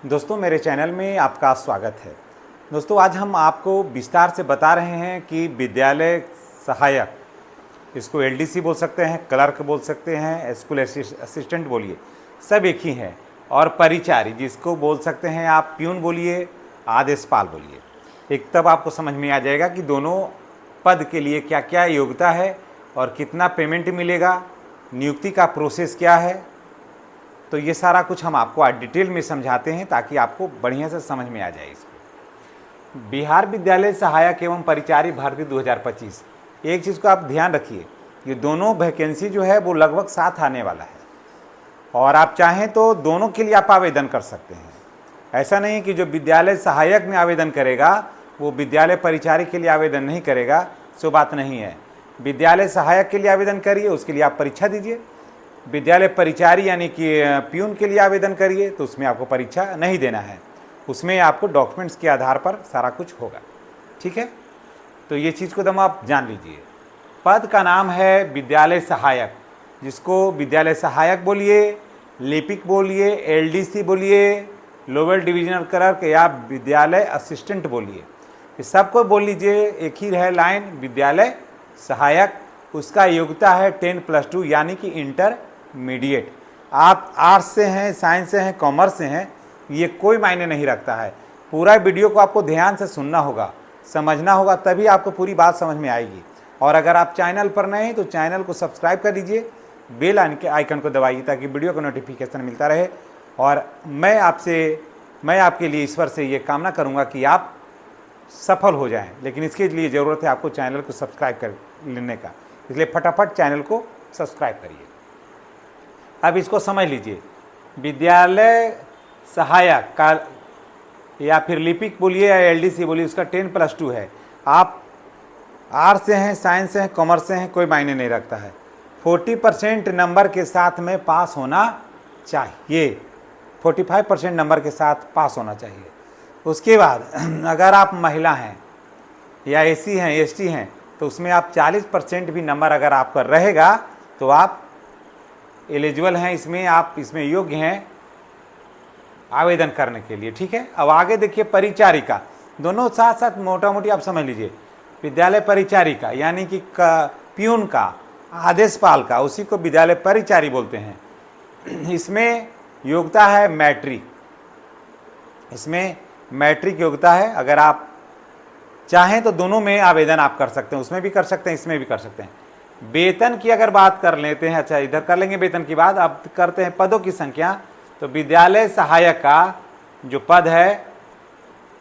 दोस्तों, मेरे चैनल में आपका स्वागत है। दोस्तों, आज हम आपको विस्तार से बता रहे हैं कि विद्यालय सहायक, इसको एलडीसी बोल सकते हैं, क्लर्क बोल सकते हैं, स्कूल असिस्टेंट बोलिए, सब एक ही हैं। और परिचारी, जिसको बोल सकते हैं आप प्यून बोलिए, आदेशपाल बोलिए। एक तब आपको समझ में आ जाएगा कि दोनों पद के लिए क्या क्या योग्यता है और कितना पेमेंट मिलेगा, नियुक्ति का प्रोसेस क्या है। तो ये सारा कुछ हम आपको आज डिटेल में समझाते हैं ताकि आपको बढ़िया से समझ में आ जाए इसको। बिहार विद्यालय सहायक एवं परिचारी भर्ती 2025, एक चीज़ को आप ध्यान रखिए, ये दोनों वैकेंसी जो है वो लगभग साथ आने वाला है और आप चाहें तो दोनों के लिए आप आवेदन कर सकते हैं। ऐसा नहीं है कि जो विद्यालय सहायक में आवेदन करेगा वो विद्यालय परिचारी के लिए आवेदन नहीं करेगा, सो बात नहीं है। विद्यालय सहायक के लिए आवेदन करिए, उसके लिए आप परीक्षा दीजिए। विद्यालय परिचारी यानी कि प्यून के लिए आवेदन करिए तो उसमें आपको परीक्षा नहीं देना है, उसमें आपको डॉक्यूमेंट्स के आधार पर सारा कुछ होगा। ठीक है, तो ये चीज़ को दम आप जान लीजिए। पद का नाम है विद्यालय सहायक, जिसको विद्यालय सहायक बोलिए, लिपिक बोलिए, एलडीसी बोलिए, लोअर डिविजनल क्लर्क या विद्यालय असिस्टेंट बोलिए, ये सबको बोल लीजिए। एक ही है लाइन, विद्यालय सहायक। उसका योग्यता है 10+2 यानी कि इंटरमीडिएट। आप आर्ट्स से हैं, साइंस से हैं, कॉमर्स से हैं, ये कोई मायने नहीं रखता है। पूरा वीडियो को आपको ध्यान से सुनना होगा, समझना होगा, तभी आपको पूरी बात समझ में आएगी। और अगर आप चैनल पर नए हैं तो चैनल को सब्सक्राइब कर दीजिए, बेल आइकन को दबाइए ताकि वीडियो का नोटिफिकेशन मिलता रहे। और मैं आपके लिए ईश्वर से ये कामना करूँगा कि आप सफल हो जाएं, लेकिन इसके लिए ज़रूरत है आपको चैनल को सब्सक्राइब कर लेने का, इसलिए फटाफट चैनल को सब्सक्राइब करिए। अब इसको समझ लीजिए, विद्यालय सहायक का या फिर लिपिक बोलिए या एलडीसी बोलिए, उसका 10+2 है। आप आर्ट्स से हैं, साइंस से हैं, कॉमर्स से हैं, कोई मायने नहीं रखता है। 40% नंबर के साथ में पास होना चाहिए, 45% नंबर के साथ पास होना चाहिए। उसके बाद अगर आप महिला हैं या एसी हैं, एसटी हैं, तो उसमें आप 40% भी नंबर अगर आपका रहेगा तो आप एलिजिबल हैं, इसमें आप इसमें योग्य हैं आवेदन करने के लिए। ठीक है, अब आगे देखिए, परिचारिका, दोनों साथ साथ मोटा मोटी आप समझ लीजिए। विद्यालय परिचारिका यानी कि प्यून का, आदेशपाल का, उसी को विद्यालय परिचारी बोलते हैं। इसमें योग्यता है मैट्रिक, इसमें मैट्रिक योग्यता है। अगर आप चाहें तो दोनों में आवेदन आप कर सकते हैं, उसमें भी कर सकते हैं, इसमें भी कर सकते हैं। वेतन की अगर बात कर लेते हैं, अच्छा इधर कर लेंगे वेतन की बात। अब करते हैं पदों की संख्या। तो विद्यालय सहायक का जो पद है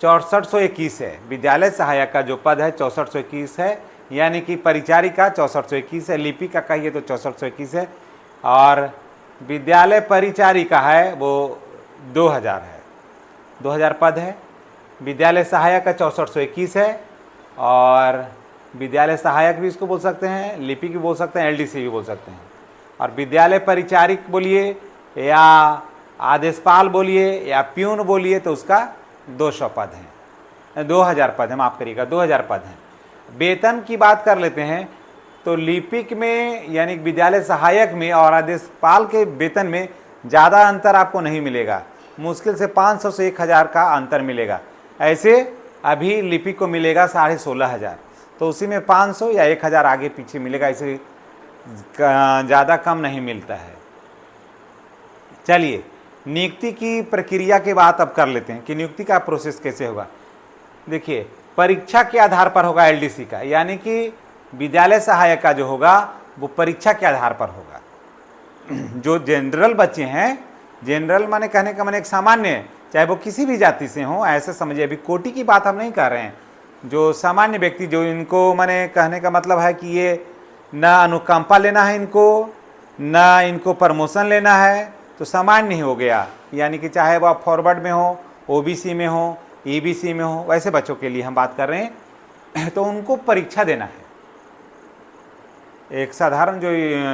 6421 है, विद्यालय सहायक का जो पद है 6421 है, यानी कि परिचारी का 6421 है, लिपिक का कहिए तो 6421 है, और विद्यालय परिचारी का है वो 2000 है, 2000 पद है। विद्यालय सहायक का 6421 है, और विद्यालय सहायक भी इसको बोल सकते हैं, लिपिक भी बोल सकते हैं, एलडीसी भी बोल सकते हैं। और विद्यालय परिचारिक बोलिए या आदेशपाल बोलिए या प्यून बोलिए तो उसका 200 पद हैं, 2000 पद है, माफ़ करिएगा, 2000 पद हैं। वेतन की बात कर लेते हैं तो लिपिक में यानी विद्यालय सहायक में और आदेशपाल के वेतन में ज़्यादा अंतर आपको नहीं मिलेगा, मुश्किल से 500 से 1000 का अंतर मिलेगा। ऐसे अभी लिपिक को मिलेगा 16,500, तो उसी में 500 या 1000 आगे पीछे मिलेगा, इसे ज़्यादा कम नहीं मिलता है। चलिए, नियुक्ति की प्रक्रिया की बात अब कर लेते हैं कि नियुक्ति का प्रोसेस कैसे होगा। देखिए, परीक्षा के आधार पर होगा एलडीसी का, यानी कि विद्यालय सहायक का जो होगा वो परीक्षा के आधार पर होगा। जो जनरल बच्चे हैं, जनरल माने कहने का माने एक सामान्य, चाहे वो किसी भी जाति से हों, ऐसे समझिए, अभी कोटि की बात हम नहीं कर रहे हैं। जो सामान्य व्यक्ति, जो इनको माने कहने का मतलब है कि ये ना अनुकंपा लेना है इनको, ना इनको प्रमोशन लेना है, तो सामान्य ही हो गया। यानी कि चाहे वो आप फॉरवर्ड में हो, ओबीसी में हो, ईबीसी में हो, वैसे बच्चों के लिए हम बात कर रहे हैं। तो उनको परीक्षा देना है। एक साधारण जो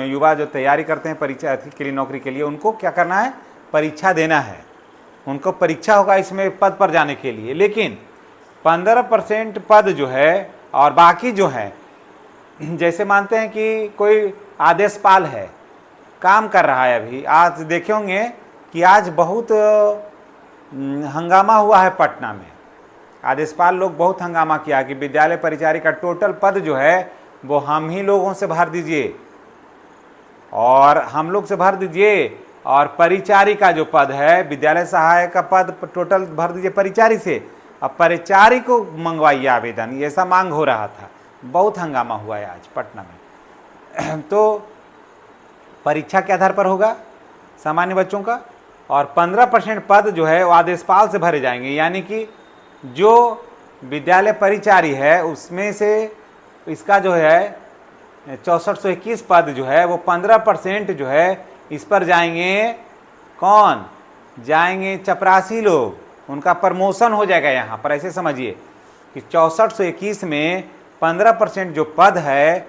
युवा जो तैयारी करते हैं परीक्षा के लिए, नौकरी के लिए, उनको क्या करना है, परीक्षा देना है। उनको परीक्षा होगा इसमें पद पर जाने के लिए। लेकिन 15% पद जो है और बाकी जो है, जैसे मानते हैं कि कोई आदेशपाल है, काम कर रहा है, अभी आज देखे होंगे कि आज बहुत हंगामा हुआ है पटना में। आदेशपाल लोग बहुत हंगामा किया कि विद्यालय परिचारी का टोटल पद जो है वो हम ही लोगों से भर दीजिए और हम लोग से भर दीजिए, और परिचारी का जो पद है, विद्यालय सहायक का पद टोटल भर दीजिए परिचारी से, अब परिचारी को मंगवाइए आवेदन। ये ऐसा मांग हो रहा था। बहुत हंगामा हुआ है आज पटना में। तो परीक्षा के आधार पर होगा सामान्य बच्चों का, और 15% पद जो है वो आदेशपाल से भरे जाएंगे, यानी कि जो विद्यालय परिचारी है उसमें से इसका जो है 6421 पद जो है वो 15% जो है इस पर जाएंगे। कौन जाएंगे? चपरासी लोग, उनका प्रमोशन हो जाएगा यहाँ पर। ऐसे समझिए कि 6421 में 15% जो पद है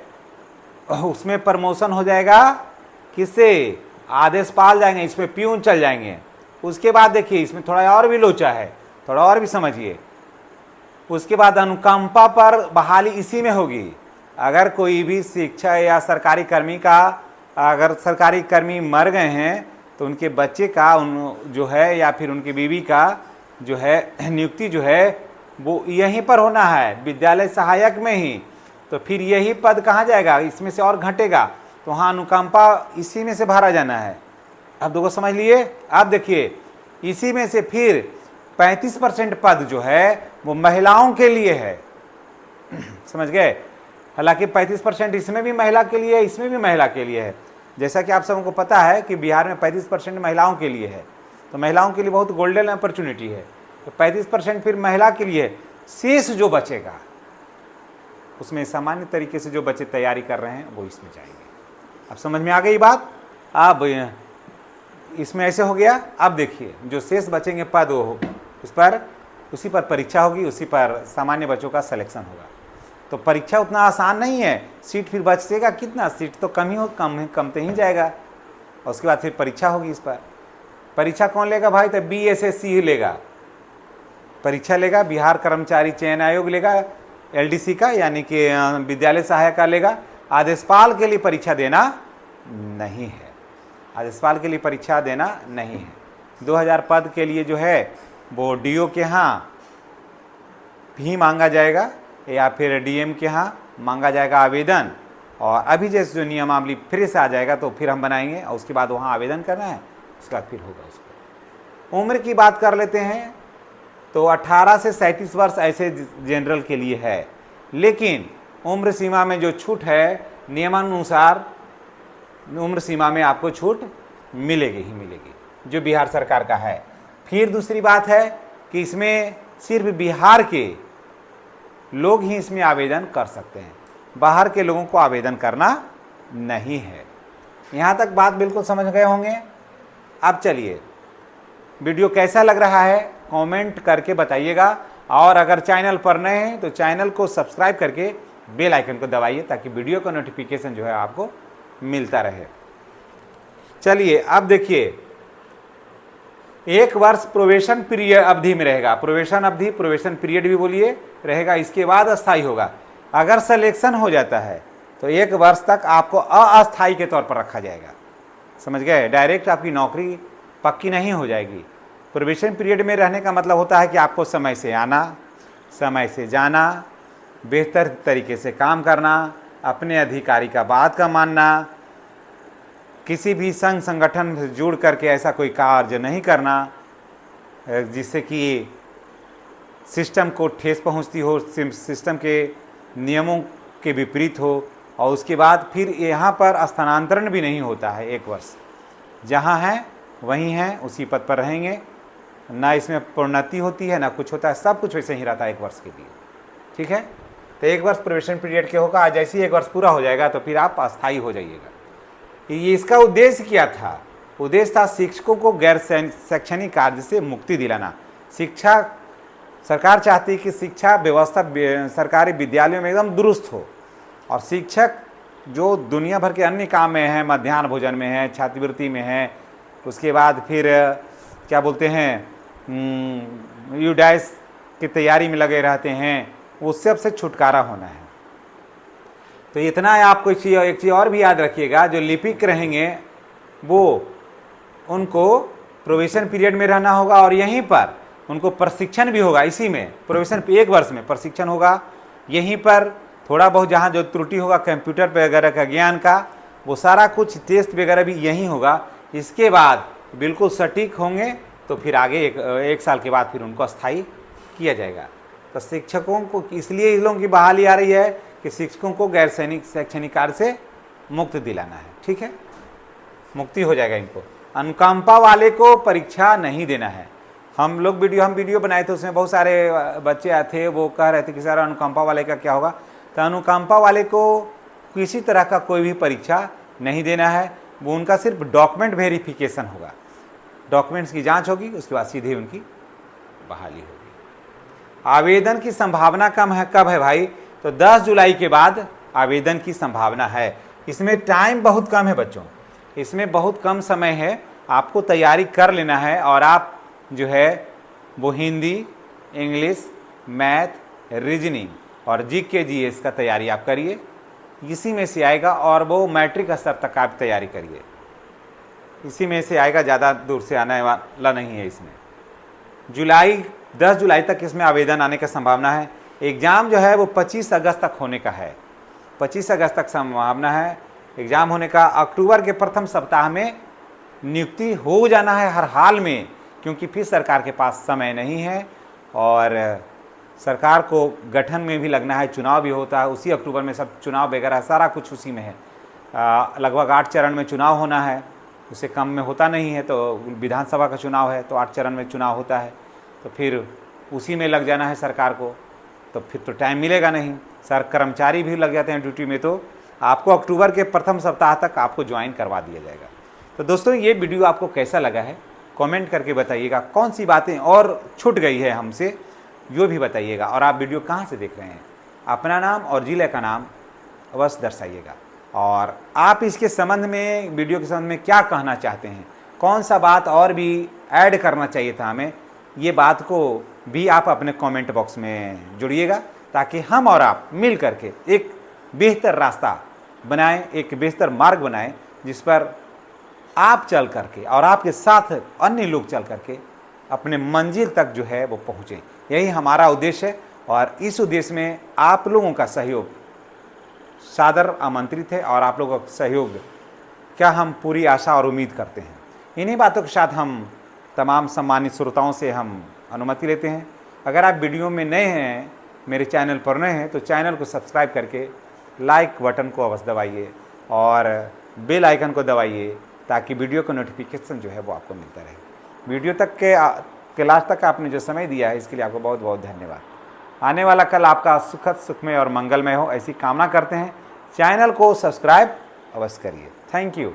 उसमें प्रमोशन हो जाएगा। किससे? आदेशपाल जाएंगे, इसमें प्यून चल जाएंगे। उसके बाद देखिए इसमें थोड़ा और भी लोचा है, थोड़ा और भी समझिए। उसके बाद अनुकंपा पर बहाली इसी में होगी। अगर कोई भी शिक्षा या सरकारी कर्मी का, अगर सरकारी कर्मी मर गए हैं तो उनके बच्चे का जो है या फिर उनकी बीवी का जो है नियुक्ति जो है वो यहीं पर होना है, विद्यालय सहायक में ही। तो फिर यही पद कहाँ जाएगा? इसमें से और घटेगा, तो हाँ अनुकंपा इसी में से भरा जाना है। अब देखो समझ लिए। अब देखिए इसी में से फिर 35% पद जो है वो महिलाओं के लिए है। समझ गए? हालांकि 35% इसमें भी महिला के लिए है, इसमें भी महिला के लिए है। जैसा कि आप सबको पता है कि बिहार में 35% महिलाओं के लिए है, तो महिलाओं के लिए बहुत गोल्डन अपॉर्चुनिटी है। तो 35% फिर महिला के लिए। शेष जो बचेगा उसमें सामान्य तरीके से जो बच्चे तैयारी कर रहे हैं वो इसमें जाएंगे। अब समझ में आ गई बात? अब इसमें ऐसे हो गया। अब देखिए जो शेष बचेंगे पद वो उस पर उसी पर परीक्षा होगी, उसी पर सामान्य बच्चों का सिलेक्शन होगा। तो परीक्षा उतना आसान नहीं है। सीट फिर बचेगा कितना? सीट तो कमते ही जाएगा, और उसके बाद फिर परीक्षा होगी। इस पर परीक्षा कौन लेगा भाई? तो BSSC ही लेगा, परीक्षा लेगा। बिहार कर्मचारी चयन आयोग लेगा, LDC का यानी कि विद्यालय सहायक का लेगा। आदेशपाल के लिए परीक्षा देना नहीं है, आदेशपाल के लिए परीक्षा देना नहीं है। 2000 पद के लिए जो है वो DO के यहाँ भी मांगा जाएगा या फिर DM के यहाँ मांगा जाएगा आवेदन, और अभी जैसे जो नियमावली फिर से आ जाएगा तो फिर हम बनाएंगे, और उसके बाद वहाँ आवेदन करना है, उसके बाद फिर होगा उसको। उम्र की बात कर लेते हैं तो 18 से 37 वर्ष ऐसे जनरल के लिए है, लेकिन उम्र सीमा में जो छूट है नियमानुसार उम्र सीमा में आपको छूट मिलेगी ही मिलेगी, जो बिहार सरकार का है। फिर दूसरी बात है कि इसमें सिर्फ बिहार के लोग ही इसमें आवेदन कर सकते हैं, बाहर के लोगों को आवेदन करना नहीं है। यहाँ तक बात बिल्कुल समझ गए होंगे। अब चलिए वीडियो कैसा लग रहा है कमेंट करके बताइएगा, और अगर चैनल पर नए हैं तो चैनल को सब्सक्राइब करके बेल आइकन को दबाइए ताकि वीडियो का नोटिफिकेशन जो है आपको मिलता रहे। चलिए अब देखिए, 1 वर्ष प्रोबेशन पीरियड अवधि में रहेगा। प्रोबेशन अवधि, प्रोबेशन पीरियड भी बोलिए, रहेगा। इसके बाद अस्थायी होगा। अगर सिलेक्शन हो जाता है तो 1 वर्ष तक आपको अस्थायी के तौर पर रखा जाएगा। समझ गए? डायरेक्ट आपकी नौकरी पक्की नहीं हो जाएगी। प्रोबेशन पीरियड में रहने का मतलब होता है कि आपको समय से आना, समय से जाना, बेहतर तरीके से काम करना, अपने अधिकारी का बात का मानना, किसी भी संघ संगठन से जुड़ करके ऐसा कोई कार्य नहीं करना जिससे कि सिस्टम को ठेस पहुंचती हो, सिस्टम के नियमों के विपरीत हो। और उसके बाद फिर यहाँ पर स्थानांतरण भी नहीं होता है। 1 वर्ष जहाँ हैं वहीं हैं, उसी पद पर रहेंगे, ना इसमें प्रोन्नति होती है ना कुछ होता है, सब कुछ वैसे ही रहता है 1 वर्ष के लिए। ठीक है? तो 1 वर्ष प्रोबेशन पीरियड के होगा। जैसे ही 1 वर्ष पूरा हो जाएगा तो फिर आप अस्थायी हो जाइएगा। ये इसका उद्देश्य क्या था? उद्देश्य था शिक्षकों को गैर शैक्षणिक कार्य से मुक्ति दिलाना। शिक्षा सरकार चाहती है कि शिक्षा व्यवस्था सरकारी विद्यालयों में एकदम दुरुस्त हो, और शिक्षक जो दुनिया भर के अन्य काम में हैं, मध्याह्न भोजन में है, छात्रवृत्ति में है, उसके बाद फिर क्या बोलते हैं यूडाइस की तैयारी में लगे रहते हैं, उस सब से छुटकारा होना है। तो इतना है। आपको एक चीज़ और भी याद रखिएगा, जो लिपिक रहेंगे वो उनको प्रोबेशन पीरियड में रहना होगा और यहीं पर उनको प्रशिक्षण भी होगा। इसी में प्रोबेशन 1 वर्ष में प्रशिक्षण होगा। यहीं पर थोड़ा बहुत जहाँ जो त्रुटि होगा कंप्यूटर वगैरह का ज्ञान का, वो सारा कुछ टेस्ट वगैरह भी यहीं होगा। इसके बाद बिल्कुल सटीक होंगे तो फिर आगे एक साल के बाद फिर उनको अस्थायी किया जाएगा। तो शिक्षकों को इसलिए इन लोगों की बहाली आ रही है कि शिक्षकों को गैर शैक्षणिक कार्य से मुक्त दिलाना है। ठीक है, मुक्ति हो जाएगा इनको। अनुकंपा वाले को परीक्षा नहीं देना है। हम वीडियो बनाए थे, उसमें बहुत सारे बच्चे थे, वो कह रहे थे कि सर अनुकंपा वाले का क्या होगा। तो अनुकंपा वाले को किसी तरह का कोई भी परीक्षा नहीं देना है। वो उनका सिर्फ डॉक्यूमेंट वेरिफिकेशन होगा, डॉक्यूमेंट्स की जांच होगी, उसके बाद सीधे उनकी बहाली होगी। आवेदन की संभावना कब है भाई? तो 10 जुलाई के बाद आवेदन की संभावना है। इसमें टाइम बहुत कम है बच्चों, इसमें बहुत कम समय है, आपको तैयारी कर लेना है। और आप जो है वो हिंदी, इंग्लिश, मैथ, रीजनिंग और जीके जीएस का तैयारी आप करिए, इसी में से आएगा। और वो मैट्रिक स्तर तक आप तैयारी करिए, इसी में से आएगा, ज़्यादा दूर से आने वाला नहीं है। इसमें 10 जुलाई तक इसमें आवेदन आने का संभावना है। एग्ज़ाम जो है वो 25 अगस्त तक होने का है, 25 अगस्त तक संभावना है एग्ज़ाम होने का। अक्टूबर के प्रथम सप्ताह में नियुक्ति हो जाना है हर हाल में, क्योंकि फिर सरकार के पास समय नहीं है और सरकार को गठन में भी लगना है, चुनाव भी होता है उसी अक्टूबर में, सब चुनाव वगैरह सारा कुछ उसी में है। लगभग 8 चरण में चुनाव होना है, उससे कम में होता नहीं है। तो विधानसभा का चुनाव है तो 8 चरण में चुनाव होता है, तो फिर उसी में लग जाना है सरकार को, तो फिर तो टाइम मिलेगा नहीं। सर कर्मचारी भी लग जाते हैं ड्यूटी में, तो आपको अक्टूबर के प्रथम सप्ताह तक आपको ज्वाइन करवा दिया जाएगा। तो दोस्तों ये वीडियो आपको कैसा लगा है कमेंट करके बताइएगा। कौन सी बातें और छूट गई है हमसे यो भी बताइएगा। और आप वीडियो कहाँ से देख रहे हैं, अपना नाम और ज़िले का नाम अवश्य दर्शाइएगा। और आप इसके संबंध में, वीडियो के संबंध में क्या कहना चाहते हैं, कौन सा बात और भी ऐड करना चाहिए था हमें, ये बात को भी आप अपने कमेंट बॉक्स में जुड़िएगा, ताकि हम और आप मिल करके एक बेहतर रास्ता बनाएं, एक बेहतर मार्ग बनाएं, जिस पर आप चल करके और आपके साथ अन्य लोग चल करके अपने मंजिल तक जो है वो पहुँचें। यही हमारा उद्देश्य है और इस उद्देश्य में आप लोगों का सहयोग सादर आमंत्रित है। और आप लोगों का सहयोग क्या हम पूरी आशा और उम्मीद करते हैं। इन्हीं बातों के साथ हम तमाम सम्मानित श्रोताओं से हम अनुमति लेते हैं। अगर आप वीडियो में नए हैं, मेरे चैनल पर नए हैं, तो चैनल को सब्सक्राइब करके लाइक बटन को अवश्य दबाइए और बेल आइकन को दबाइए, ताकि वीडियो का नोटिफिकेशन जो है वो आपको मिलता रहे। वीडियो तक के लास्ट तक आपने जो समय दिया है, इसके लिए आपको बहुत बहुत धन्यवाद। आने वाला कल आपका सुखद, सुखमय और मंगलमय हो, ऐसी कामना करते हैं। चैनल को सब्सक्राइब अवश्य करिए। Thank you.